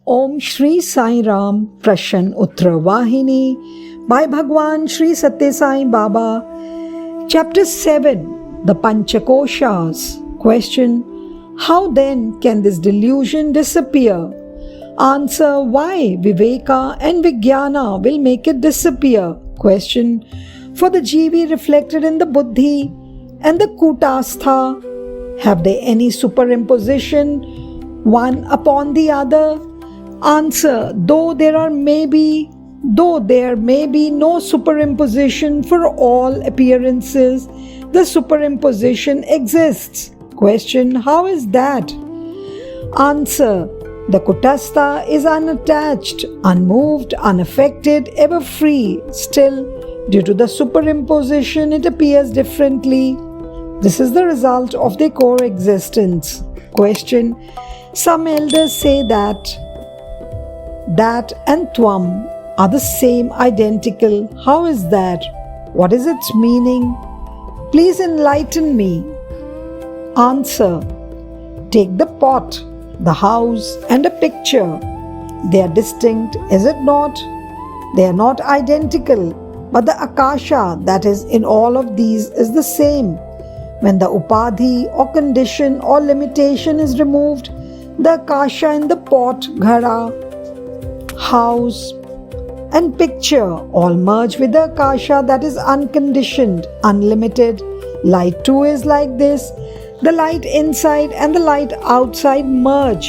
Om Shri Sai Ram Prashan Uttra Vahini by Bhagwan Shri Satya Sai Baba. Chapter 7, The Panchakoshas. Question: how then can this delusion disappear? Answer: why? Viveka and Vijnana will make it disappear. Question: for the Jivi reflected in the Buddhi and the Kutastha, have they any superimposition one upon the other? Answer: though there may be no superimposition for all appearances, the superimposition exists. Question: how is that? Answer: the Kutastha is unattached, unmoved, unaffected, ever free. Still, due to the superimposition, it appears differently. This is the result of their coexistence. Question: some elders say that and Tvam are the same, identical. How is that? What is its meaning? Please enlighten me. Answer: take the pot, the house, and a picture. They are distinct, is it not? They are not identical, but the Akasha that is in all of these is the same. When the Upadhi or condition or limitation is removed, the Akasha in the pot, ghara, house, and picture all merge with the Akasha that is unconditioned, unlimited. Light too is like this. The light inside and the light outside merge.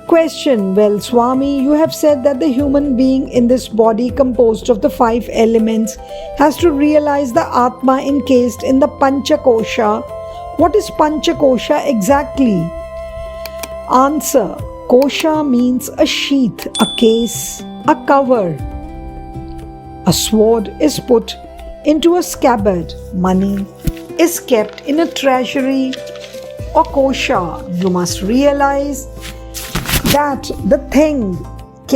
Question: well, Swami, you have said that the human being in this body composed of the 5 elements has to realize the Atma encased in the Panchakosha. What is Panchakosha exactly? Answer: Kosha means a sheath, a case, a cover. A sword is put into a scabbard. Money is kept in a treasury or kosha. You must realize that the thing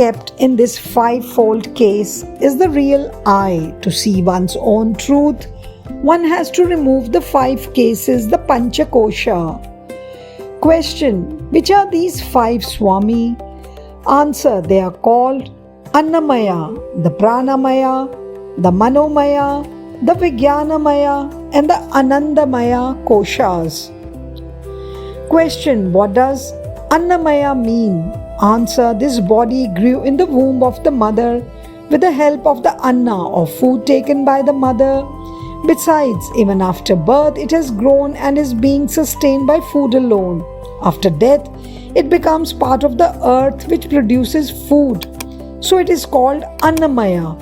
kept in this 5-fold case is the real I. To see one's own truth, one has to remove the 5 cases, the Panchakosha. Question: which are these 5, Swami? Answer: they are called Annamaya, the Pranamaya, the Manomaya, the Vijnanamaya, and the Anandamaya koshas. Question: what does Annamaya mean? Answer: this body grew in the womb of the mother with the help of the Anna or food taken by the mother. Besides, even after birth, it has grown and is being sustained by food alone. After death, it becomes part of the earth which produces food. So it is called Annamaya.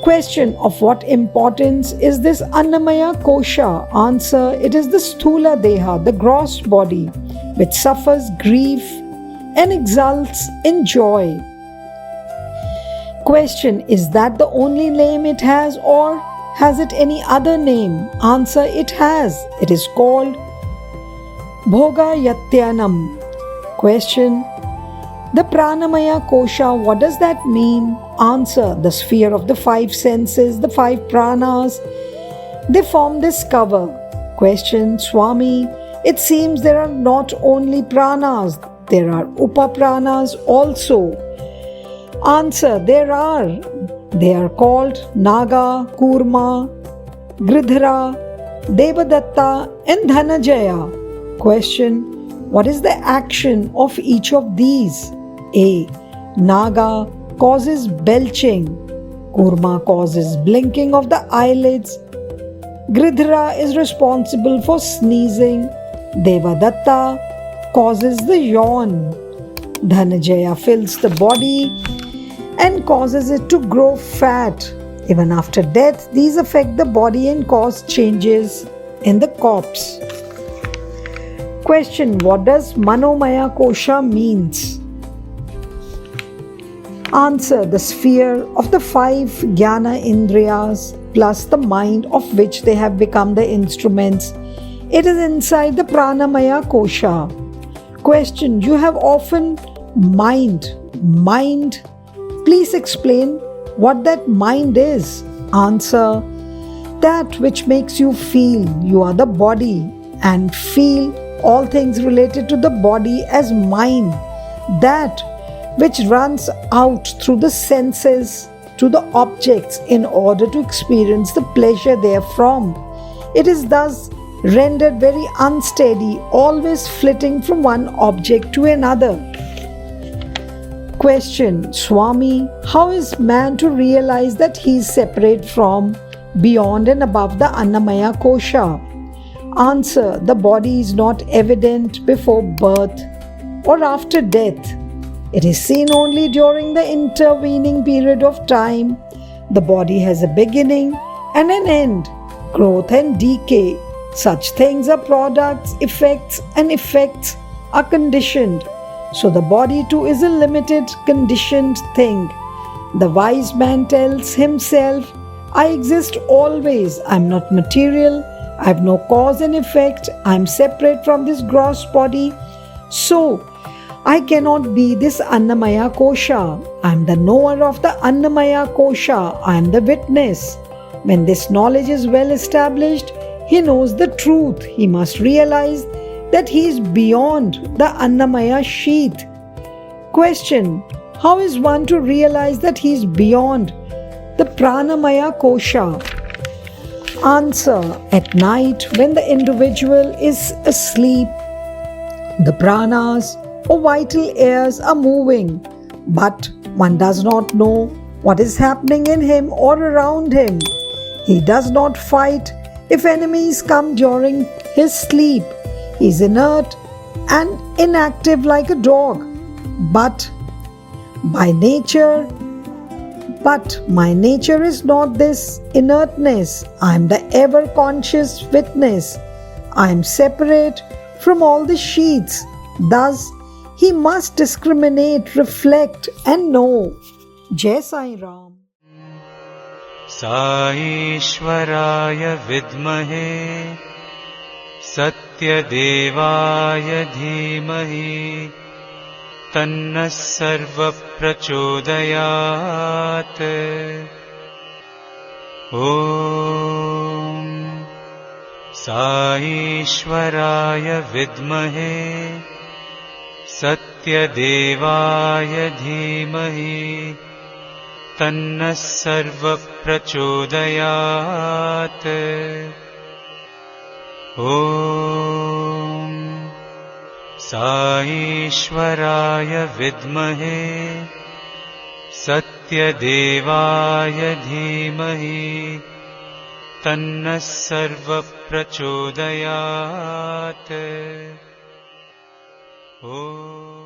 Question: of what importance is this Annamaya kosha? Answer: it is the Sthula Deha, the gross body, which suffers grief and exults in joy. Question: is that the only name it has, or has it any other name? Answer: it has. It is called Bhoga Yatyanam. Question: the Pranamaya kosha, what does that mean? Answer: the sphere of the 5 senses, the 5 pranas, they form this cover. Question: Swami, it seems there are not only pranas, there are upapranas also. Answer: there are. They are called Naga, Kurma, Gridhara, Devadatta, and Dhanajaya. Question: what is the action of each of these? A. Naga causes belching. Kurma causes blinking of the eyelids. Gridhara is responsible for sneezing. Devadatta causes the yawn. Dhanajaya fills the body and causes it to grow fat. Even after death, these affect the body and cause changes in the corpse. Question: what does Manomaya kosha means? Answer: the sphere of the 5 jnana indriyas plus the mind of which they have become the instruments. It is inside the Pranamaya kosha. Question: you have often mind. Please explain what that mind is. Answer: that which makes you feel. You are the body and feel all things related to the body as mind. that which runs out through the senses to the objects in order to experience the pleasure therefrom. It is thus rendered very unsteady, always flitting from one object to another. Question: Swami, how is man to realize that he is separate from, beyond and above the Annamaya Kosha? Answer: the body is not evident before birth or after death. It is seen only during the intervening period of time. The body has a beginning and an end, growth and decay. Such things are products, effects, and effects are conditioned. So the body too is a limited, conditioned thing. The wise man tells himself, I exist always, I am not material, I have no cause and effect, I am separate from this gross body. So, I cannot be this Annamaya Kosha. I am the knower of the Annamaya Kosha. I am the witness. When this knowledge is well established, he knows the truth. He must realize that he is beyond the Annamaya sheath. Question: how is one to realize that he is beyond the Pranamaya Kosha? Answer: at night, when the individual is asleep, the pranas or vital airs are moving, but one does not know what is happening in him or around him. He does not fight if enemies come during his sleep. He is inert and inactive like a dog. But my nature is not this inertness. I am the ever-conscious witness. I am separate from all the sheaths. Thus, he must discriminate, reflect, and know. Jai Sai Ram. सा ईश्वराय विद्महे सत्यदेवाय धीमहि तन्नः सर्वः प्रचोदयात्। ॐ सा ईश्वराय विद्महे सत्यदेवाय धीमहि तन्नः सर्वः प्रचोदयात्। ॐ सा ईश्वराय विद्महे सत्यदेवाय धीमहि तन्नः सर्वः प्रचोदयात्। ॐ